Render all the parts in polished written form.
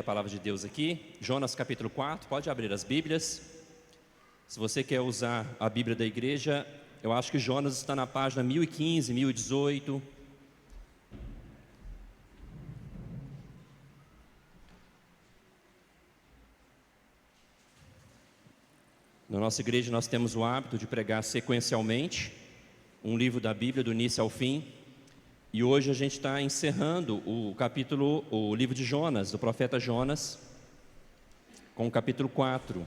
palavra de Deus aqui, Jonas capítulo 4, pode abrir as Bíblias. Se você quer usar a Bíblia da igreja, eu acho que Jonas está na página 1015, 1018. Na nossa igreja nós temos o hábito de pregar sequencialmente um livro da Bíblia do início ao fim. E hoje a gente está encerrando o livro de Jonas, do profeta Jonas, com o capítulo 4.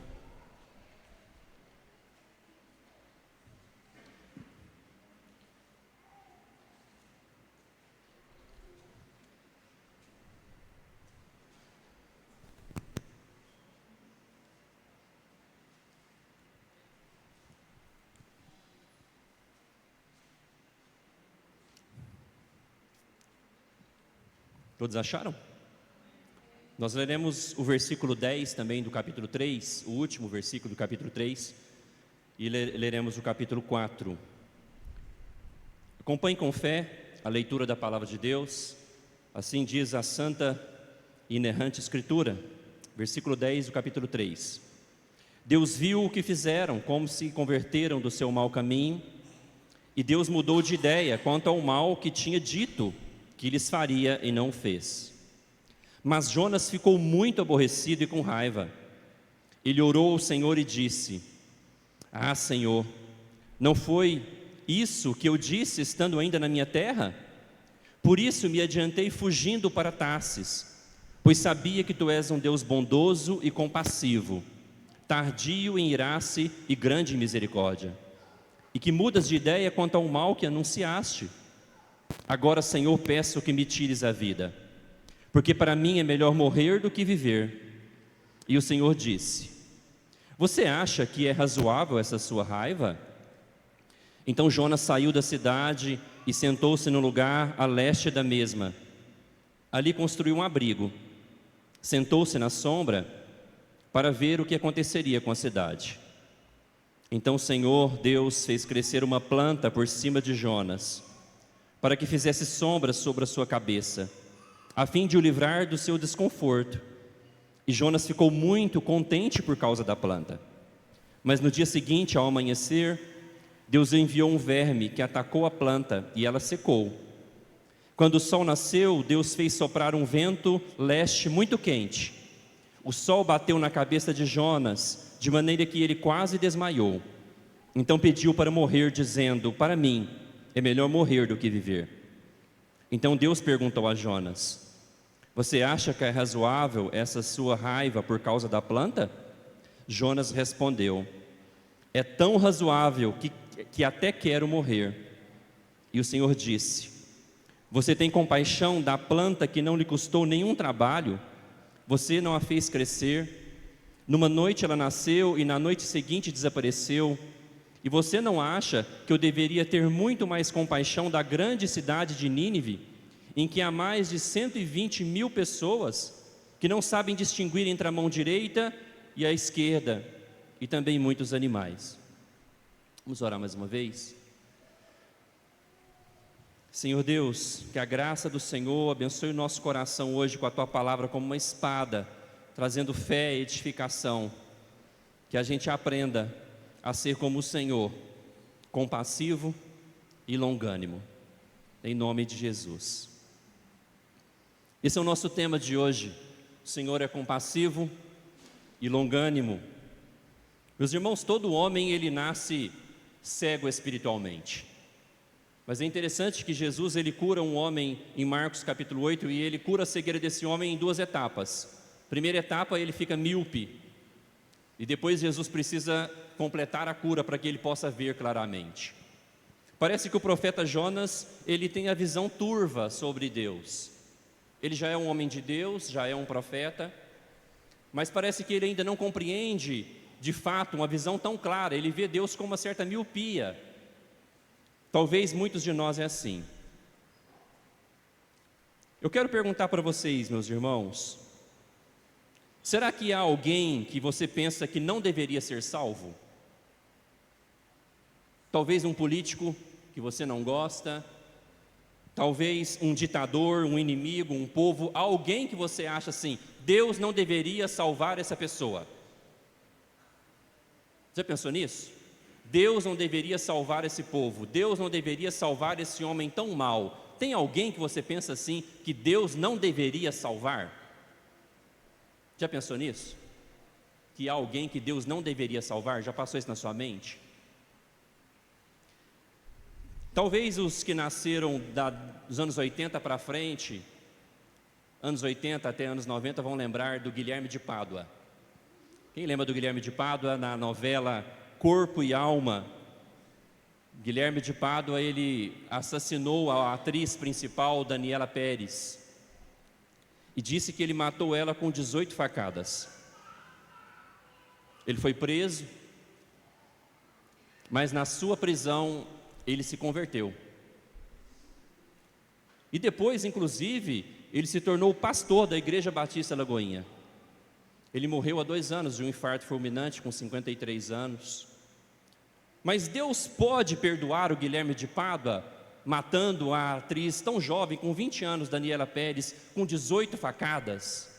Todos acharam? Nós leremos o versículo 10 também do capítulo 3, o último versículo do capítulo 3, e leremos o capítulo 4. Acompanhe com fé a leitura da palavra de Deus, assim diz a santa e inerrante Escritura, versículo 10 do capítulo 3. Deus viu o que fizeram, como se converteram do seu mau caminho, e Deus mudou de ideia quanto ao mal que tinha dito que lhes faria e não fez. Mas Jonas ficou muito aborrecido e com raiva. Ele orou ao Senhor e disse: Ah, Senhor, não foi isso que eu disse estando ainda na minha terra? Por isso me adiantei fugindo para Tarsis, pois sabia que tu és um Deus bondoso e compassivo, tardio em irar-se e grande em misericórdia, e que mudas de ideia quanto ao mal que anunciaste. Agora, Senhor, peço que me tires a vida, porque para mim é melhor morrer do que viver. E o Senhor disse: Você acha que é razoável essa sua raiva? Então Jonas saiu da cidade e sentou-se no lugar a leste da mesma. Ali construiu um abrigo, sentou-se na sombra para ver o que aconteceria com a cidade. Então o Senhor Deus fez crescer uma planta por cima de Jonas, para que fizesse sombra sobre a sua cabeça, a fim de o livrar do seu desconforto. E Jonas ficou muito contente por causa da planta. Mas no dia seguinte, ao amanhecer, Deus enviou um verme que atacou a planta e ela secou. Quando o sol nasceu, Deus fez soprar um vento leste muito quente. O sol bateu na cabeça de Jonas, de maneira que ele quase desmaiou. Então pediu para morrer, dizendo: Para mim é melhor morrer do que viver. Então Deus perguntou a Jonas: Você acha que é razoável essa sua raiva por causa da planta? Jonas respondeu: É tão razoável que até quero morrer. E o Senhor disse: Você tem compaixão da planta que não lhe custou nenhum trabalho? Você não a fez crescer? Numa noite ela nasceu e na noite seguinte desapareceu. E você não acha que eu deveria ter muito mais compaixão da grande cidade de Nínive, em que há mais de 120 mil pessoas que não sabem distinguir entre a mão direita e a esquerda, e também muitos animais? Vamos orar mais uma vez? Senhor Deus, que a graça do Senhor abençoe o nosso coração hoje com a Tua palavra como uma espada, trazendo fé e edificação, que a gente aprenda a ser como o Senhor, compassivo e longânimo, em nome de Jesus. Esse é o nosso tema de hoje. O Senhor é compassivo e longânimo. Meus irmãos, todo homem ele nasce cego espiritualmente, mas é interessante que Jesus ele cura um homem em Marcos capítulo 8, e ele cura a cegueira desse homem em duas etapas. Primeira etapa, ele fica míope, e depois Jesus precisa completar a cura para que ele possa ver claramente. Parece que o profeta Jonas, ele tem a visão turva sobre Deus. Ele já é um homem de Deus, já é um profeta, mas parece que ele ainda não compreende, de fato, uma visão tão clara. Ele vê Deus com uma certa miopia. Talvez muitos de nós é assim. Eu quero perguntar para vocês, meus irmãos, será que há alguém que você pensa que não deveria ser salvo? Talvez um político que você não gosta, Talvez um ditador, um inimigo, um povo, alguém que você acha assim, Deus não deveria salvar essa pessoa. Já pensou nisso? Deus não deveria salvar esse povo, Deus não deveria salvar esse homem tão mau. Tem alguém que você pensa assim, que Deus não deveria salvar? Já pensou nisso? Que há alguém que Deus não deveria salvar? Já passou isso na sua mente? Talvez os que nasceram dos anos 80 para frente, anos 80 até anos 90, vão lembrar do Guilherme de Pádua. Quem lembra do Guilherme de Pádua na novela Corpo e Alma? Guilherme de Pádua, ele assassinou a atriz principal, Daniela Pérez, e disse que ele matou ela com 18 facadas. Ele foi preso, mas na sua prisão ele se converteu. E depois, inclusive, ele se tornou pastor da Igreja Batista Lagoinha. Ele morreu há 2 anos de um infarto fulminante, com 53 anos. Mas Deus pode perdoar o Guilherme de Pádua, matando a atriz tão jovem, com 20 anos, Daniela Pérez, com 18 facadas?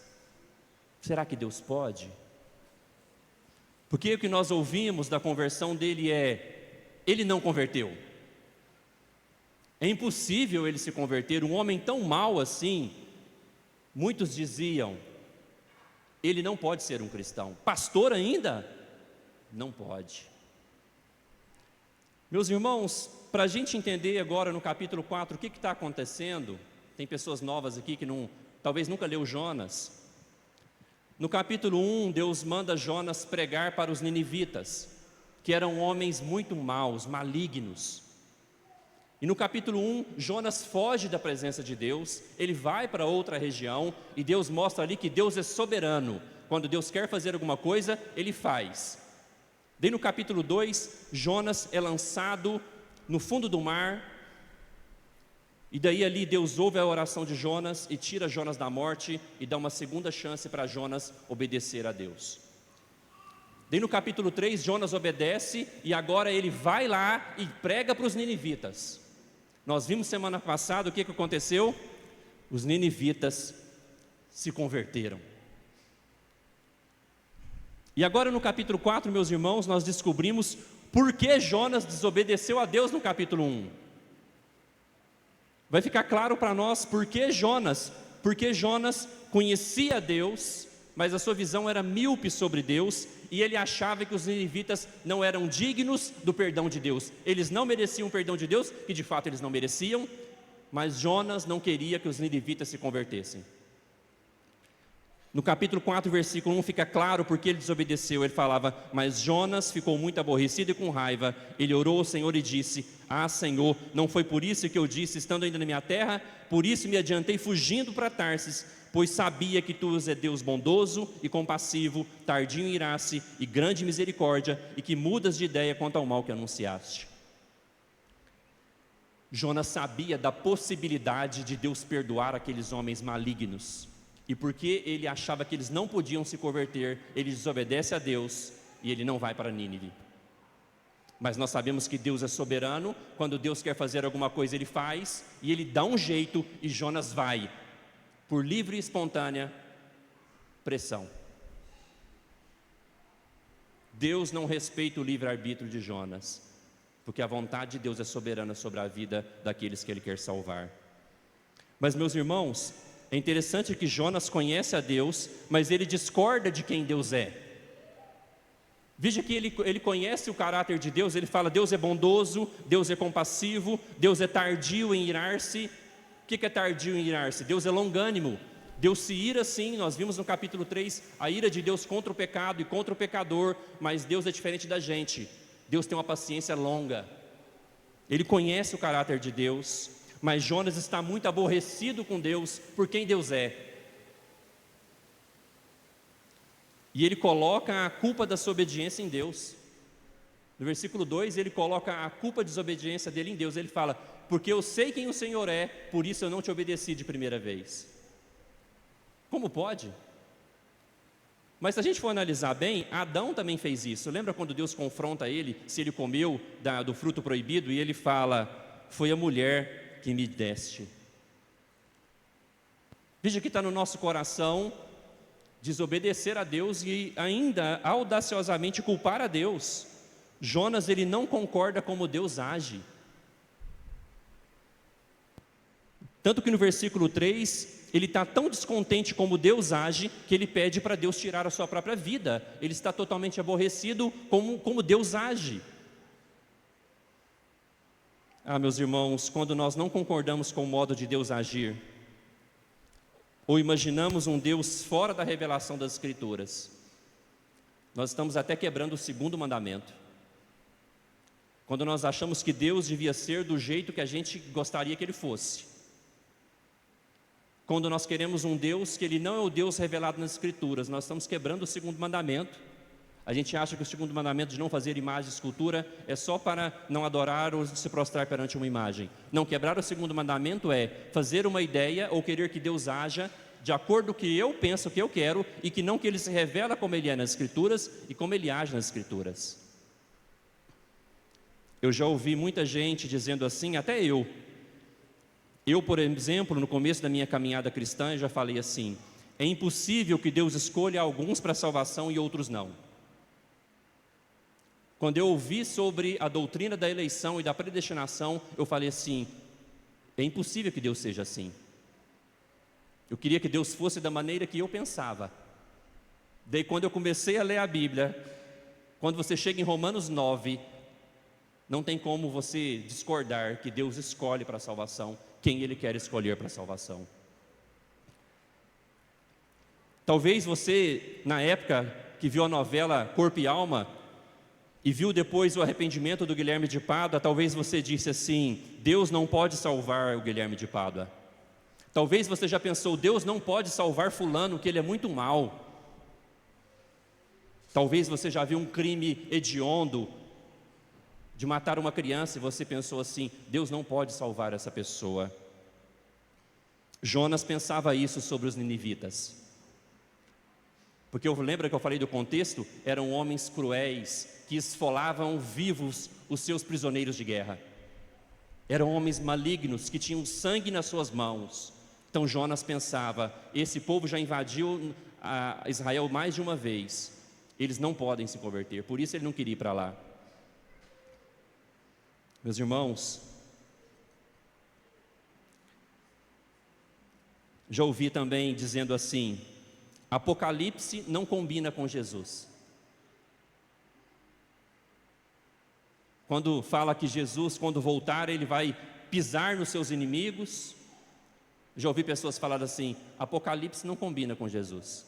Será que Deus pode? Porque o que nós ouvimos da conversão dele ele não converteu. É impossível ele se converter, um homem tão mau assim. Muitos diziam, ele não pode ser um cristão. Pastor ainda? Não pode. Meus irmãos, para a gente entender agora no capítulo 4 o que está acontecendo, tem pessoas novas aqui que talvez nunca leu Jonas. No capítulo 1, Deus manda Jonas pregar para os ninivitas, que eram homens muito maus, malignos. E no capítulo 1, Jonas foge da presença de Deus, ele vai para outra região, e Deus mostra ali que Deus é soberano. Quando Deus quer fazer alguma coisa, ele faz. Daí no capítulo 2, Jonas é lançado no fundo do mar, e daí ali Deus ouve a oração de Jonas e tira Jonas da morte e dá uma segunda chance para Jonas obedecer a Deus. Daí no capítulo 3, Jonas obedece e agora ele vai lá e prega para os ninivitas. Nós vimos semana passada o que aconteceu? Os ninivitas se converteram. E agora no capítulo 4, meus irmãos, nós descobrimos por que Jonas desobedeceu a Deus no capítulo 1. Vai ficar claro para nós porque Jonas conhecia Deus, mas a sua visão era míope sobre Deus, e ele achava que os ninivitas não eram dignos do perdão de Deus. Eles não mereciam o perdão de Deus, que de fato eles não mereciam, mas Jonas não queria que os ninivitas se convertessem. No capítulo 4, versículo 1, fica claro porque ele desobedeceu. Ele falava, mas Jonas ficou muito aborrecido e com raiva. Ele orou ao Senhor e disse, Senhor, não foi por isso que eu disse, estando ainda na minha terra? Por isso me adiantei fugindo para Tarsis, pois sabia que tu és Deus bondoso e compassivo, tardio em irar-se e grande misericórdia, e que mudas de ideia quanto ao mal que anunciaste. Jonas sabia da possibilidade de Deus perdoar aqueles homens malignos. E porque ele achava que eles não podiam se converter, ele desobedece a Deus e ele não vai para Nínive. Mas nós sabemos que Deus é soberano. Quando Deus quer fazer alguma coisa, ele faz, e ele dá um jeito, e Jonas vai, por livre e espontânea pressão. Deus não respeita o livre-arbítrio de Jonas, porque a vontade de Deus é soberana sobre a vida daqueles que ele quer salvar. Mas, meus irmãos, é interessante que Jonas conhece a Deus, mas ele discorda de quem Deus é. Veja que ele conhece o caráter de Deus. Ele fala, Deus é bondoso, Deus é compassivo, Deus é tardio em irar-se. O que é tardio em irar-se? Deus é longânimo. Deus se ira sim, nós vimos no capítulo 3, a ira de Deus contra o pecado e contra o pecador, mas Deus é diferente da gente. Deus tem uma paciência longa. Ele conhece o caráter de Deus, mas Jonas está muito aborrecido com Deus, por quem Deus é. E ele coloca a culpa da sua obediência em Deus. No versículo 2, ele coloca a culpa da desobediência dele em Deus. Ele fala, porque eu sei quem o Senhor é, por isso eu não te obedeci de primeira vez. Como pode? Mas se a gente for analisar bem, Adão também fez isso. Lembra quando Deus confronta ele, se ele comeu do fruto proibido, e ele fala, foi a mulher que me deste. Veja que está no nosso coração desobedecer a Deus e ainda audaciosamente culpar a Deus. Jonas, ele não concorda como Deus age. Tanto que no versículo 3, ele está tão descontente como Deus age, que ele pede para Deus tirar a sua própria vida. Ele está totalmente aborrecido como Deus age. Meus irmãos, quando nós não concordamos com o modo de Deus agir, ou imaginamos um Deus fora da revelação das Escrituras, nós estamos até quebrando o segundo mandamento. Quando nós achamos que Deus devia ser do jeito que a gente gostaria que Ele fosse. Quando nós queremos um Deus que Ele não é o Deus revelado nas Escrituras, nós estamos quebrando o segundo mandamento. A gente acha que o segundo mandamento de não fazer imagem e escultura é só para não adorar ou se prostrar perante uma imagem. Não, quebrar o segundo mandamento é fazer uma ideia ou querer que Deus haja de acordo com o que eu penso, o que eu quero, e que não que Ele se revela como Ele é nas Escrituras e como Ele age nas Escrituras. Eu já ouvi muita gente dizendo assim, até eu. Eu, por exemplo, no começo da minha caminhada cristã, já falei assim: é impossível que Deus escolha alguns para a salvação e outros não. Quando eu ouvi sobre a doutrina da eleição e da predestinação, eu falei assim: é impossível que Deus seja assim. Eu queria que Deus fosse da maneira que eu pensava. Daí, quando eu comecei a ler a Bíblia, quando você chega em Romanos 9, não tem como você discordar que Deus escolhe para a salvação quem Ele quer escolher para a salvação. Talvez você, na época que viu a novela Corpo e Alma, e viu depois o arrependimento do Guilherme de Pádua, talvez você disse assim: Deus não pode salvar o Guilherme de Pádua. Talvez você já pensou: Deus não pode salvar fulano, que ele é muito mau. Talvez você já viu um crime hediondo, de matar uma criança, e você pensou assim: Deus não pode salvar essa pessoa. Jonas pensava isso sobre os ninivitas. Porque lembra que eu falei do contexto? Eram homens cruéis, que esfolavam vivos os seus prisioneiros de guerra. Eram homens malignos, que tinham sangue nas suas mãos. Então Jonas pensava: esse povo já invadiu Israel mais de uma vez, eles não podem se converter, por isso ele não queria ir para lá. Meus irmãos, já ouvi também dizendo assim: Apocalipse não combina com Jesus. Quando fala que Jesus, quando voltar, Ele vai pisar nos seus inimigos. Já ouvi pessoas falar assim: Apocalipse não combina com Jesus.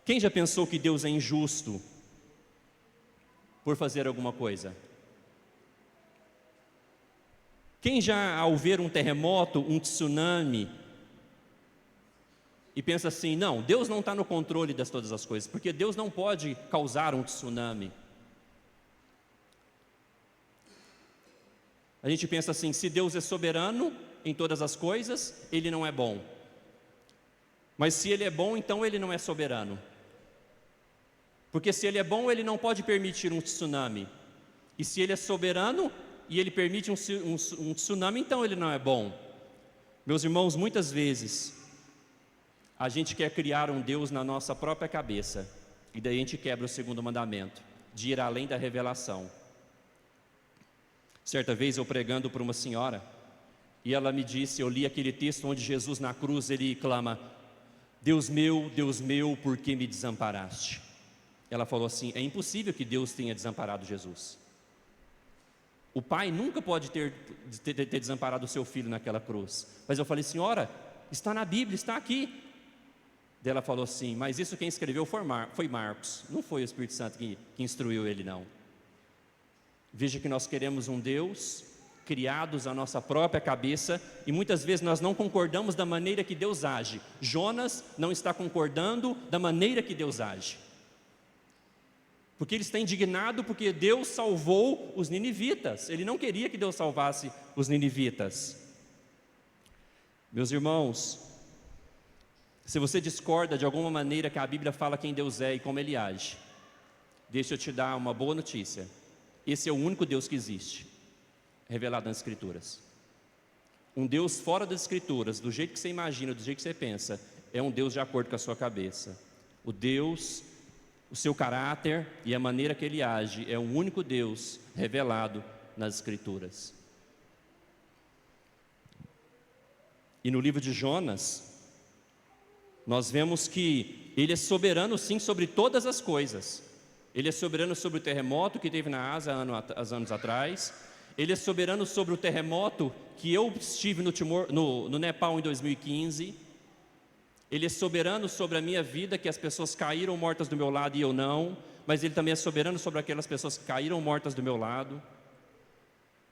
Quem já pensou que Deus é injusto por fazer alguma coisa? Quem já, ao ver um terremoto, um tsunami, e pensa assim: não, Deus não está no controle de todas as coisas, porque Deus não pode causar um tsunami. A gente pensa assim: se Deus é soberano em todas as coisas, Ele não é bom. Mas se Ele é bom, então Ele não é soberano. Porque se Ele é bom, Ele não pode permitir um tsunami. E se Ele é soberano e Ele permite um tsunami, então Ele não é bom. Meus irmãos, muitas vezes a gente quer criar um Deus na nossa própria cabeça, e daí a gente quebra o segundo mandamento, de ir além da revelação. Certa vez eu pregando para uma senhora, e ela me disse, eu li aquele texto onde Jesus na cruz, Ele clama: Deus meu, por que me desamparaste? Ela falou assim: é impossível que Deus tenha desamparado Jesus. O pai nunca pode ter desamparado o seu filho naquela cruz. Mas eu falei: senhora, está na Bíblia, está aqui. Daí ela falou assim: mas isso quem escreveu foi Marcos, não foi o Espírito Santo que instruiu ele, não. Veja que nós queremos um Deus criados à nossa própria cabeça, e muitas vezes nós não concordamos da maneira que Deus age. Jonas não está concordando da maneira que Deus age, porque ele está indignado porque Deus salvou os ninivitas. Ele não queria que Deus salvasse os ninivitas. Meus irmãos, se você discorda de alguma maneira que a Bíblia fala quem Deus é e como Ele age, deixa eu te dar uma boa notícia: esse é o único Deus que existe. revelado nas Escrituras. Um Deus fora das Escrituras, do jeito que você imagina, do jeito que você pensa, é um Deus de acordo com a sua cabeça. O Deus, o seu caráter e a maneira que Ele age é um único Deus revelado nas Escrituras. E no livro de Jonas, nós vemos que Ele é soberano sim sobre todas as coisas. Ele é soberano sobre o terremoto que teve na Ásia há anos atrás. Ele é soberano sobre o terremoto que eu estive no Nepal em 2015. Ele é soberano sobre a minha vida, que as pessoas caíram mortas do meu lado e eu não. Mas Ele também é soberano sobre aquelas pessoas que caíram mortas do meu lado.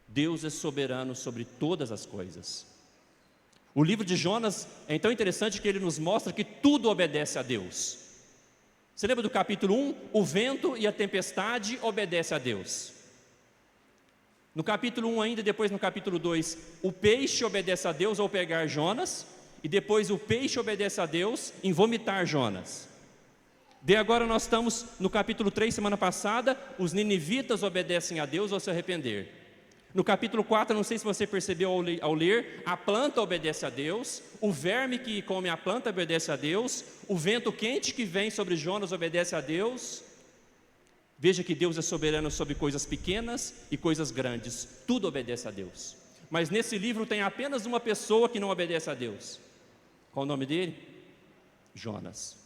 Deus é soberano sobre todas as coisas. O livro de Jonas é tão interessante que ele nos mostra que tudo obedece a Deus. Você lembra do capítulo 1? O vento e a tempestade obedecem a Deus. No capítulo 1 ainda, depois no capítulo 2, o peixe obedece a Deus ao pegar Jonas, e depois o peixe obedece a Deus em vomitar Jonas. Daí agora nós estamos no capítulo 3, semana passada, os ninivitas obedecem a Deus ao se arrepender. No capítulo 4, não sei se você percebeu ao ler, a planta obedece a Deus, o verme que come a planta obedece a Deus, o vento quente que vem sobre Jonas obedece a Deus. Veja que Deus é soberano sobre coisas pequenas e coisas grandes, tudo obedece a Deus. Mas nesse livro tem apenas uma pessoa que não obedece a Deus. Qual o nome dele? Jonas.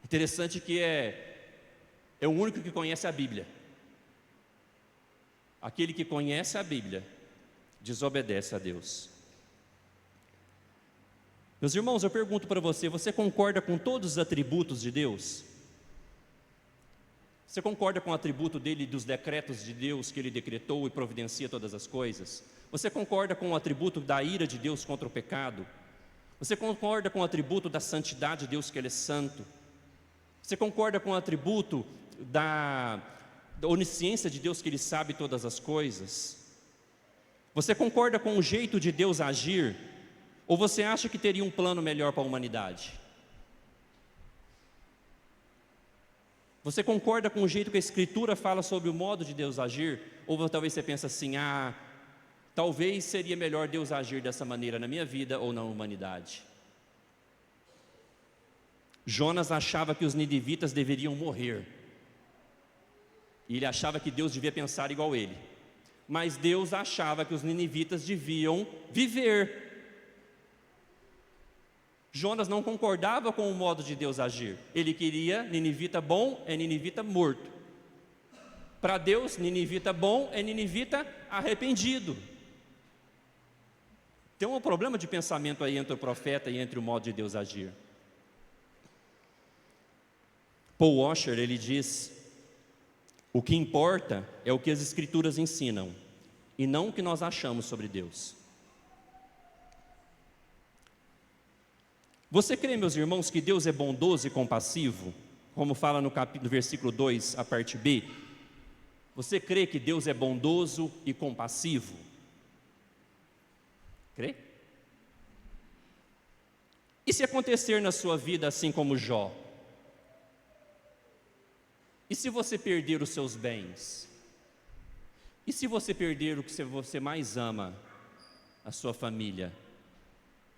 Interessante que é o único que conhece a Bíblia. Aquele que conhece a Bíblia desobedece a Deus. Meus irmãos, eu pergunto para você, você concorda com todos os atributos de Deus? Você concorda com o atributo dele, dos decretos de Deus que ele decretou e providencia todas as coisas? Você concorda com o atributo da ira de Deus contra o pecado? Você concorda com o atributo da santidade de Deus, que Ele é santo? Você concorda com o atributo da onisciência de Deus, que Ele sabe todas as coisas? Você concorda com o jeito de Deus agir? Ou você acha que teria um plano melhor para a humanidade? Você concorda com o jeito que a Escritura fala sobre o modo de Deus agir? Ou talvez você pense assim, talvez seria melhor Deus agir dessa maneira na minha vida ou na humanidade. Jonas achava que os ninivitas deveriam morrer. E ele achava que Deus devia pensar igual ele. Mas Deus achava que os ninivitas deviam viver. Jonas não concordava com o modo de Deus agir. Ele queria ninivita bom é ninivita morto. Para Deus, ninivita bom é ninivita arrependido. Tem um problema de pensamento aí entre o profeta e entre o modo de Deus agir. Paul Washer, ele diz: o que importa é o que as Escrituras ensinam, e não o que nós achamos sobre Deus. Você crê, meus irmãos, que Deus é bondoso e compassivo? Como fala no versículo 2, a parte B. Você crê que Deus é bondoso e compassivo? Crê? E se acontecer na sua vida assim como Jó? E se você perder os seus bens? E se você perder o que você mais ama, a sua família?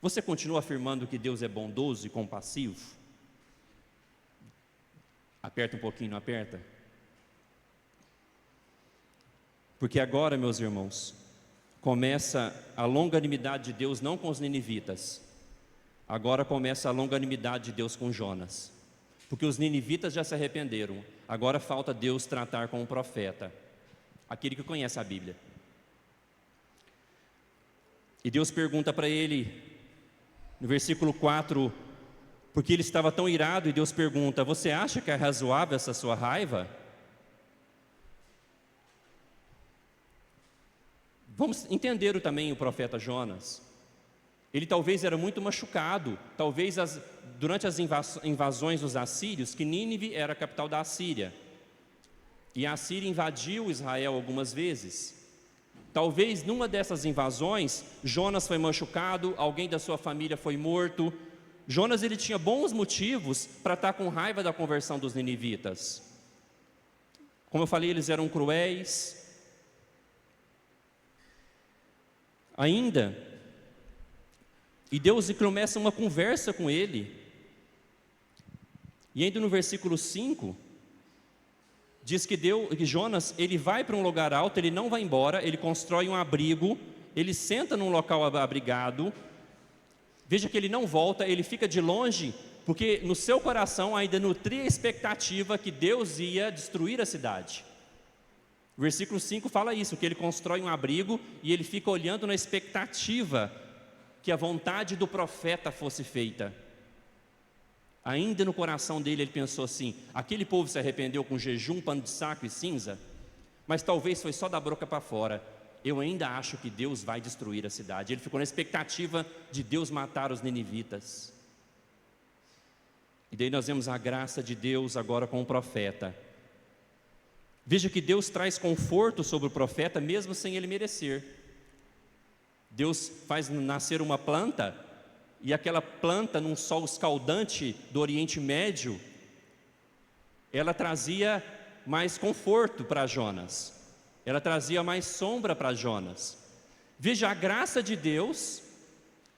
Você continua afirmando que Deus é bondoso e compassivo? Aperta um pouquinho, não aperta? Porque agora, meus irmãos, começa a longanimidade de Deus não com os ninivitas. Agora começa a longanimidade de Deus com Jonas. Porque os ninivitas já se arrependeram. Agora falta Deus tratar com o profeta, aquele que conhece a Bíblia. E Deus pergunta para ele, no versículo 4, porque ele estava tão irado, e Deus pergunta: você acha que é razoável essa sua raiva? Vamos entender também o profeta Jonas. Ele talvez era muito machucado, talvez durante as invasões dos assírios, que Nínive era a capital da Assíria, e a Assíria invadiu Israel algumas vezes. Talvez numa dessas invasões, Jonas foi machucado, alguém da sua família foi morto. Jonas, ele tinha bons motivos para estar com raiva da conversão dos ninivitas. Como eu falei, eles eram cruéis, ainda. E Deus começa uma conversa com ele. E ainda no versículo 5, diz que Jonas, ele vai para um lugar alto, ele não vai embora, ele constrói um abrigo, ele senta num local abrigado. Veja que ele não volta, ele fica de longe, porque no seu coração ainda nutria a expectativa que Deus ia destruir a cidade. O versículo 5 fala isso, que ele constrói um abrigo e ele fica olhando na expectativa que a vontade do profeta fosse feita. Ainda no coração dele ele pensou assim: aquele povo se arrependeu com jejum, pano de saco e cinza, mas talvez foi só da boca para fora. Eu ainda acho que Deus vai destruir a cidade. Ele ficou na expectativa de Deus matar os ninivitas. E daí nós vemos a graça de Deus agora com o profeta. Veja que Deus traz conforto sobre o profeta mesmo sem ele merecer. Deus faz nascer uma planta, e aquela planta num sol escaldante do Oriente Médio, ela trazia mais conforto para Jonas, ela trazia mais sombra para Jonas. Veja a graça de Deus,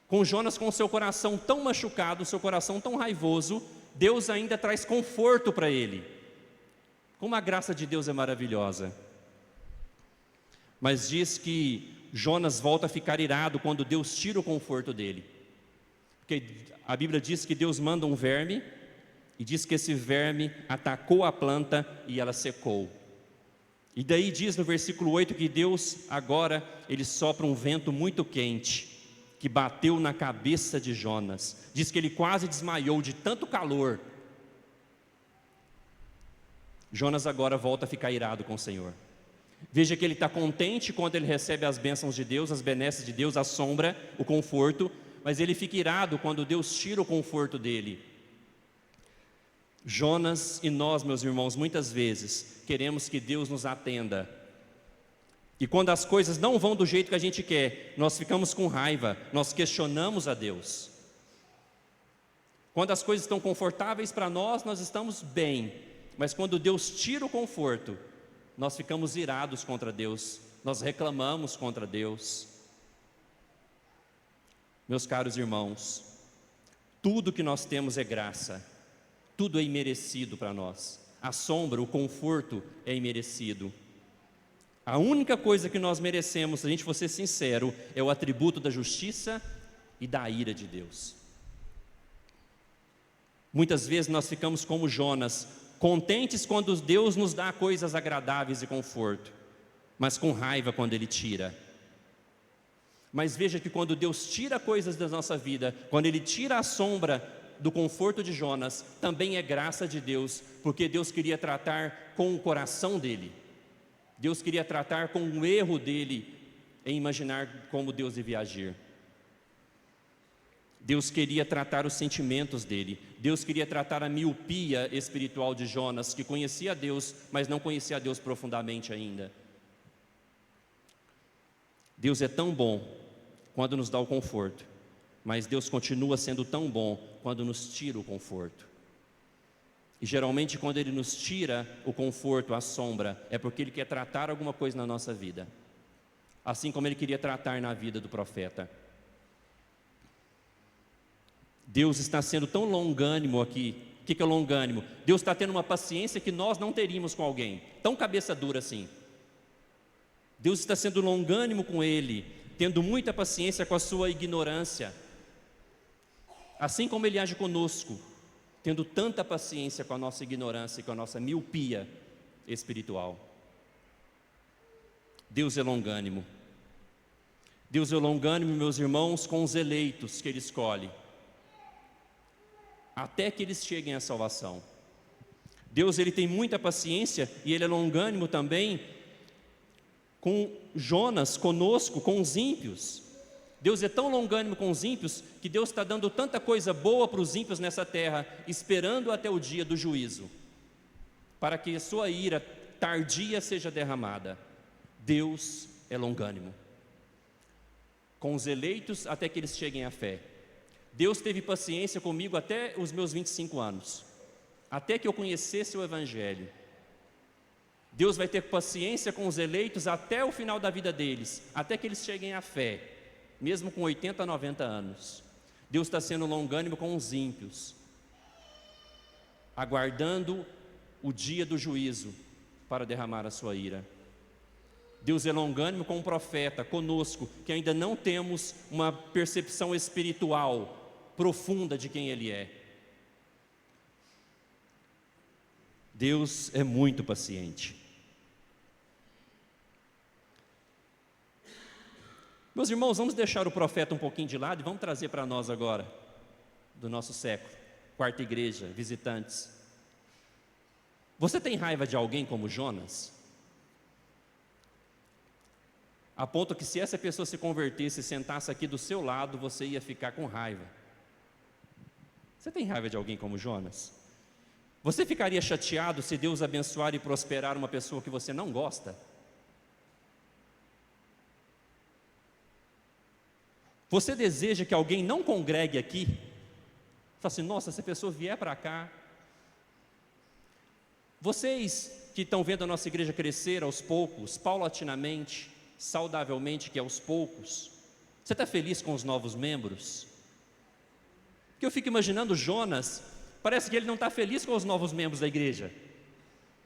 com Jonas com o seu coração tão machucado, seu coração tão raivoso, Deus ainda traz conforto para ele. Como a graça de Deus é maravilhosa. Mas diz que Jonas volta a ficar irado quando Deus tira o conforto dele. Porque a Bíblia diz que Deus manda um verme, e diz que esse verme atacou a planta e ela secou. E daí diz no versículo 8 que Deus agora, ele sopra um vento muito quente, que bateu na cabeça de Jonas. Diz que ele quase desmaiou de tanto calor. Jonas agora volta a ficar irado com o Senhor. Veja que ele está contente quando ele recebe as bênçãos de Deus, as benesses de Deus, a sombra, o conforto, mas ele fica irado quando Deus tira o conforto dele. Jonas e nós, meus irmãos, muitas vezes queremos que Deus nos atenda. E quando as coisas não vão do jeito que a gente quer, nós ficamos com raiva, nós questionamos a Deus. Quando as coisas estão confortáveis para nós, nós estamos bem. Mas quando Deus tira o conforto, nós ficamos irados contra Deus, nós reclamamos contra Deus. Meus caros irmãos, tudo que nós temos é graça, tudo é imerecido para nós. A sombra, o conforto é imerecido. A única coisa que nós merecemos, se a gente for ser sincero, é o atributo da justiça e da ira de Deus. Muitas vezes nós ficamos como Jonas, contentes quando Deus nos dá coisas agradáveis e conforto, mas com raiva quando Ele tira. Mas veja que quando Deus tira coisas da nossa vida, quando Ele tira a sombra do conforto de Jonas, também é graça de Deus, porque Deus queria tratar com o coração dele. Deus queria tratar com o erro dele em imaginar como Deus devia agir. Deus queria tratar os sentimentos dele. Deus queria tratar a miopia espiritual de Jonas, que conhecia a Deus, mas não conhecia a Deus profundamente ainda. Deus é tão bom quando nos dá o conforto, mas Deus continua sendo tão bom quando nos tira o conforto. E geralmente quando Ele nos tira o conforto, a sombra, é porque Ele quer tratar alguma coisa na nossa vida, assim como Ele queria tratar na vida do profeta. Deus está sendo tão longânimo aqui. O que é longânimo? Deus está tendo uma paciência que nós não teríamos com alguém, tão cabeça dura assim. Deus está sendo longânimo com ele, tendo muita paciência com a sua ignorância, assim como Ele age conosco, tendo tanta paciência com a nossa ignorância e com a nossa miopia espiritual. Deus é longânimo. Deus é longânimo, meus irmãos, com os eleitos que Ele escolhe, até que eles cheguem à salvação. Deus, Ele tem muita paciência e Ele é longânimo também com Jonas, conosco, com os ímpios. Deus é tão longânimo com os ímpios que Deus está dando tanta coisa boa para os ímpios nessa terra, esperando até o dia do juízo, para que a sua ira tardia seja derramada. Deus é longânimo com os eleitos até que eles cheguem à fé. Deus teve paciência comigo até os meus 25 anos, até que eu conhecesse o Evangelho. Deus vai ter paciência com os eleitos até o final da vida deles, até que eles cheguem à fé. mesmo com 80, 90 anos. Deus está sendo longânimo com os ímpios, aguardando o dia do juízo para derramar a sua ira. Deus é longânimo com um profeta, conosco, que ainda não temos uma percepção espiritual profunda de quem Ele é. Deus é muito paciente. Meus irmãos, vamos deixar o profeta um pouquinho de lado e vamos trazer para nós agora, do nosso século, quarta igreja, visitantes. Você tem raiva de alguém como Jonas? A ponto que se essa pessoa se convertesse e sentasse aqui do seu lado, você ia ficar com raiva. Você tem raiva de alguém como Jonas? Você ficaria chateado se Deus abençoar e prosperar uma pessoa que você não gosta? Você deseja que alguém não congregue aqui? Fala assim, nossa, se a pessoa vier para cá. Vocês que estão vendo a nossa igreja crescer aos poucos, paulatinamente, saudavelmente, que é aos poucos, você está feliz com os novos membros? Porque eu fico imaginando Jonas, parece que ele não está feliz com os novos membros da igreja,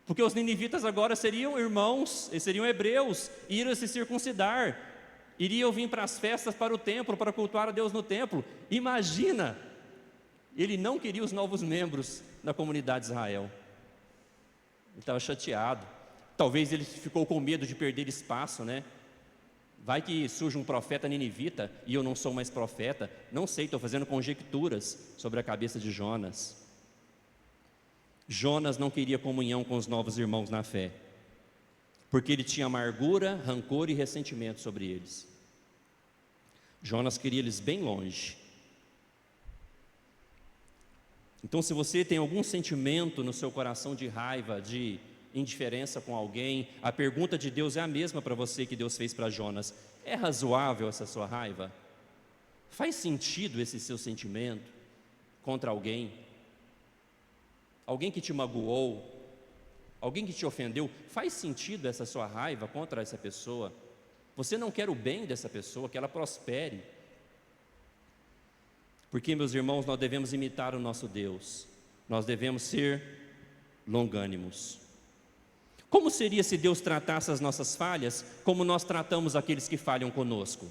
porque os ninivitas agora seriam irmãos, eles seriam hebreus, iriam se circuncidar, iriam vir para as festas, para o templo, para cultuar a Deus no templo. Imagina, ele não queria os novos membros na comunidade de Israel, ele estava chateado, talvez ele ficou com medo de perder espaço, né? Vai que surge um profeta ninivita e eu não sou mais profeta, não sei, estou fazendo conjecturas sobre a cabeça de Jonas. Jonas não queria comunhão com os novos irmãos na fé, porque ele tinha amargura, rancor e ressentimento sobre eles. Jonas queria eles bem longe. Então, se você tem algum sentimento no seu coração de raiva, de indiferença com alguém, a pergunta de Deus é a mesma para você que Deus fez para Jonas: é razoável essa sua raiva? Faz sentido esse seu sentimento contra alguém? Alguém que te magoou? Alguém que te ofendeu? Faz sentido essa sua raiva contra essa pessoa? Você não quer o bem dessa pessoa, que ela prospere? Porque, meus irmãos, nós devemos imitar o nosso Deus, nós devemos ser longânimos. Como seria se Deus tratasse as nossas falhas como nós tratamos aqueles que falham conosco?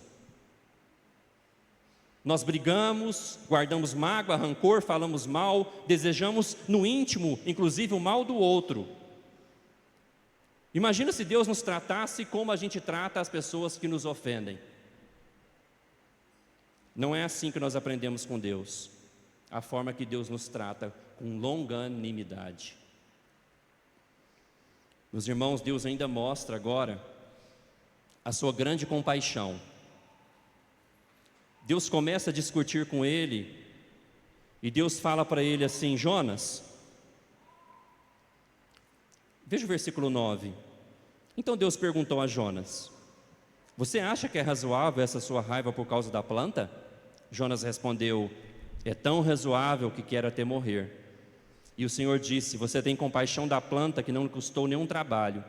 Nós brigamos, guardamos mágoa, rancor, falamos mal, desejamos no íntimo, inclusive o mal do outro. Imagina se Deus nos tratasse como a gente trata as pessoas que nos ofendem. Não é assim que nós aprendemos com Deus, a forma que Deus nos trata, com longanimidade. Meus irmãos, Deus ainda mostra agora a sua grande compaixão. Deus começa a discutir com ele, e Deus fala para ele assim: Jonas, veja o versículo 9. Então Deus perguntou a Jonas: você acha que é razoável essa sua raiva por causa da planta? Jonas respondeu: é tão razoável que quero até morrer. E o Senhor disse: você tem compaixão da planta que não lhe custou nenhum trabalho,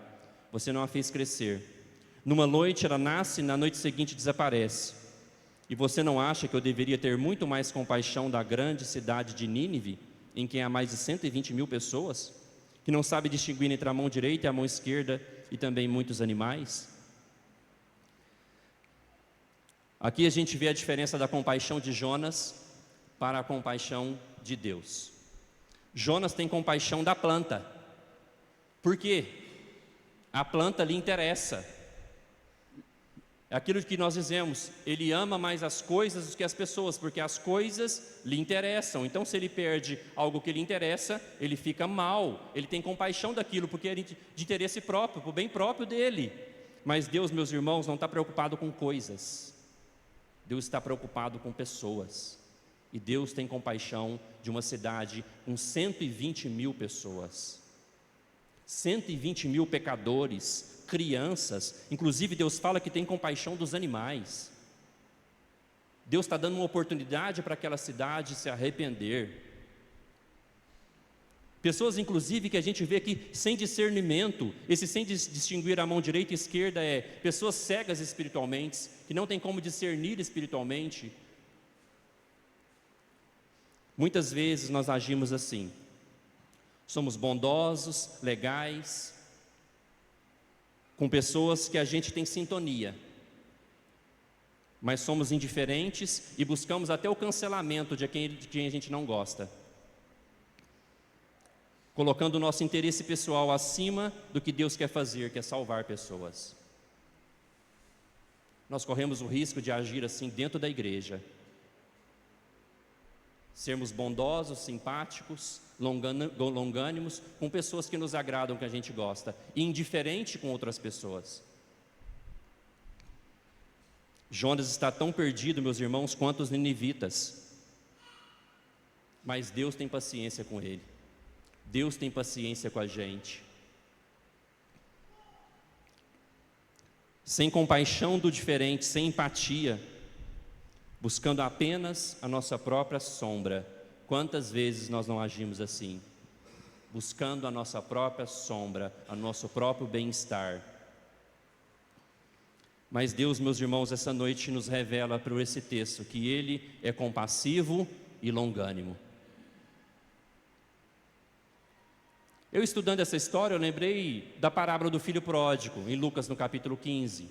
você não a fez crescer. Numa noite ela nasce e na noite seguinte desaparece. E você não acha que eu deveria ter muito mais compaixão da grande cidade de Nínive, em que há mais de 120 mil pessoas, que não sabe distinguir entre a mão direita e a mão esquerda, e também muitos animais? Aqui a gente vê a diferença da compaixão de Jonas para a compaixão de Deus. Jonas tem compaixão da planta. Por quê? A planta lhe interessa. É aquilo que nós dizemos, ele ama mais as coisas do que as pessoas, porque as coisas lhe interessam. Então, se ele perde algo que lhe interessa, ele fica mal. Ele tem compaixão daquilo, porque é de interesse próprio, para o bem próprio dele. Mas Deus, meus irmãos, não está preocupado com coisas. Deus está preocupado com pessoas. E Deus tem compaixão de uma cidade com 120 mil pessoas. 120 mil pecadores, crianças. Inclusive Deus fala que tem compaixão dos animais. Deus está dando uma oportunidade para aquela cidade se arrepender. Pessoas, inclusive, que a gente vê que sem discernimento, esse sem distinguir a mão direita e esquerda, pessoas cegas espiritualmente, que não tem como discernir espiritualmente. Muitas vezes nós agimos assim, somos bondosos, legais, com pessoas que a gente tem sintonia, mas somos indiferentes e buscamos até o cancelamento de quem a gente não gosta, colocando o nosso interesse pessoal acima do que Deus quer fazer, que é salvar pessoas. Nós corremos o risco de agir assim dentro da igreja, sermos bondosos, simpáticos, longânimos com pessoas que nos agradam, que a gente gosta, e indiferente com outras pessoas. Jonas está tão perdido, meus irmãos, quanto os ninivitas, mas Deus tem paciência com ele. Deus tem paciência com a gente. Sem compaixão do diferente, sem empatia, buscando apenas a nossa própria sombra. Quantas vezes nós não agimos assim? Buscando a nossa própria sombra, o nosso próprio bem-estar. Mas Deus, meus irmãos, essa noite nos revela por esse texto que Ele é compassivo e longânimo. Eu, estudando essa história, eu lembrei da parábola do filho pródigo, em Lucas, no capítulo 15.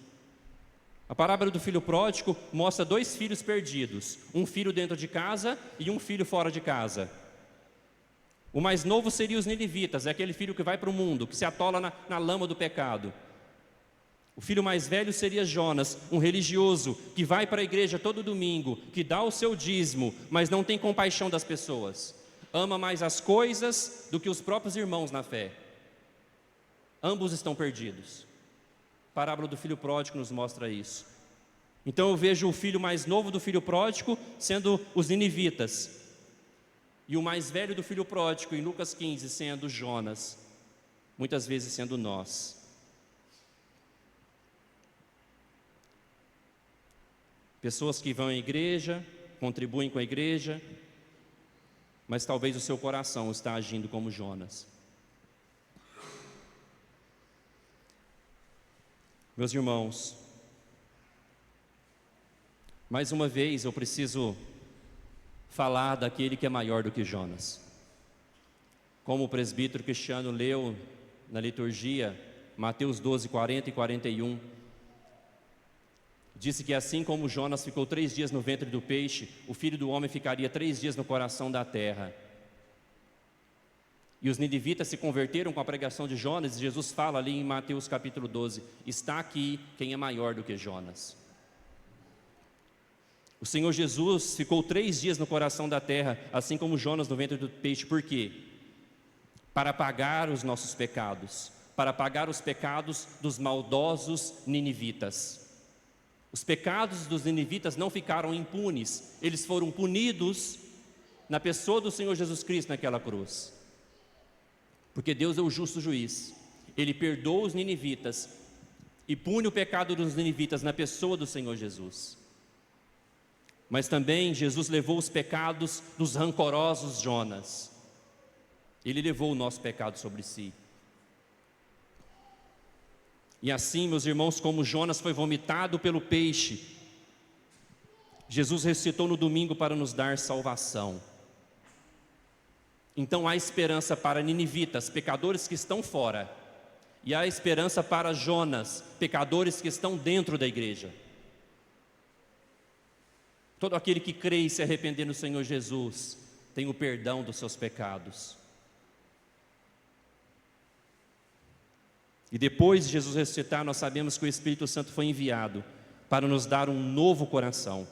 A parábola do filho pródigo mostra 2 filhos perdidos, um filho dentro de casa e um filho fora de casa. O mais novo seria os ninivitas, é aquele filho que vai para o mundo, que se atola na lama do pecado. O filho mais velho seria Jonas, um religioso, que vai para a igreja todo domingo, que dá o seu dízimo, mas não tem compaixão das pessoas. Ama mais as coisas do que os próprios irmãos na fé. Ambos estão perdidos. A parábola do filho pródigo nos mostra isso. Então eu vejo o filho mais novo do filho pródigo sendo os ninivitas, e o mais velho do filho pródigo, em Lucas 15, sendo Jonas, muitas vezes sendo nós. Pessoas que vão à igreja, contribuem com a igreja, mas talvez o seu coração está agindo como Jonas. Meus irmãos, mais uma vez eu preciso falar daquele que é maior do que Jonas. Como o presbítero Cristiano leu na liturgia, Mateus 12, 40 e 41, disse que assim como Jonas ficou 3 dias no ventre do peixe, o Filho do Homem ficaria 3 dias no coração da terra. E os ninivitas se converteram com a pregação de Jonas, e Jesus fala ali em Mateus capítulo 12, está aqui quem é maior do que Jonas. O Senhor Jesus ficou 3 dias no coração da terra, assim como Jonas no ventre do peixe. Por quê? Para pagar os nossos pecados, para pagar os pecados dos maldosos ninivitas. Os pecados dos ninivitas não ficaram impunes, eles foram punidos na pessoa do Senhor Jesus Cristo naquela cruz. Porque Deus é o justo juiz, Ele perdoa os ninivitas e pune o pecado dos ninivitas na pessoa do Senhor Jesus. Mas também Jesus levou os pecados dos rancorosos Jonas. Ele levou o nosso pecado sobre si. E assim, meus irmãos, como Jonas foi vomitado pelo peixe, Jesus ressuscitou no domingo para nos dar salvação. Então há esperança para ninivitas, pecadores que estão fora, e há esperança para Jonas, pecadores que estão dentro da igreja. Todo aquele que crê e se arrepender no Senhor Jesus tem o perdão dos seus pecados. E depois de Jesus ressuscitar, nós sabemos que o Espírito Santo foi enviado para nos dar um novo coração.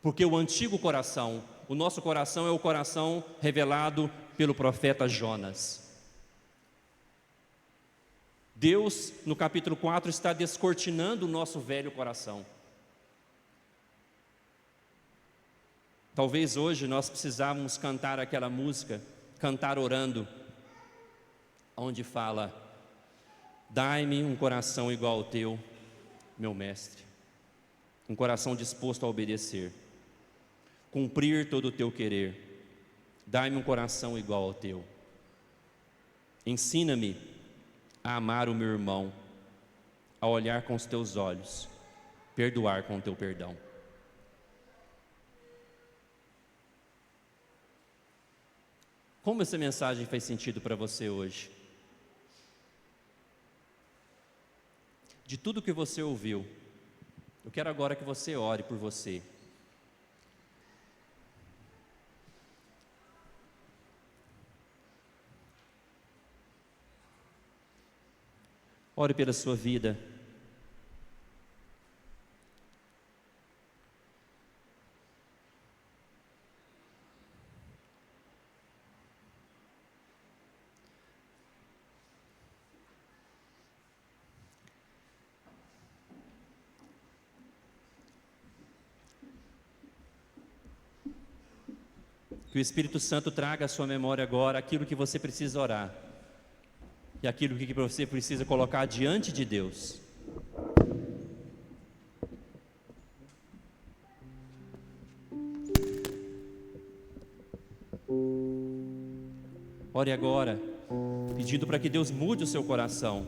Porque o antigo coração, o nosso coração é o coração revelado pelo profeta Jonas. Deus, no capítulo 4, está descortinando o nosso velho coração. Talvez hoje nós precisávamos cantar aquela música, cantar orando, onde fala: dai-me um coração igual ao teu, meu mestre, um coração disposto a obedecer, cumprir todo o teu querer. Dai-me um coração igual ao teu. Ensina-me a amar o meu irmão, a olhar com os teus olhos, perdoar com o teu perdão. Como essa mensagem faz sentido para você hoje? De tudo que você ouviu, eu quero agora que você ore por você. Ore pela sua vida. Que o Espírito Santo traga à sua memória agora aquilo que você precisa orar e aquilo que você precisa colocar diante de Deus. Ore agora, pedindo para que Deus mude o seu coração.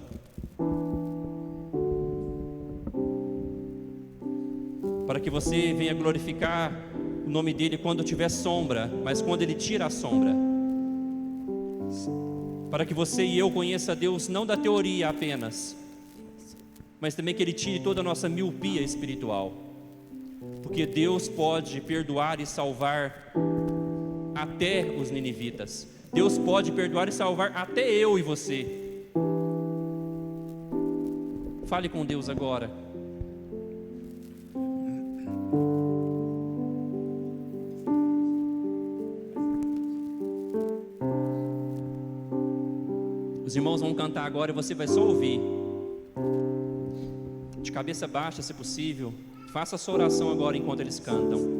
Para que você venha glorificar o nome dele quando tiver sombra, mas quando ele tira a sombra. Para que você e eu conheça Deus não da teoria apenas, mas também que ele tire toda a nossa miopia espiritual. Porque Deus pode perdoar e salvar até os ninivitas. Deus pode perdoar e salvar até eu e você. Fale com Deus agora. Os irmãos vão cantar agora e você vai só ouvir. De cabeça baixa, se possível. Faça a sua oração agora enquanto eles cantam.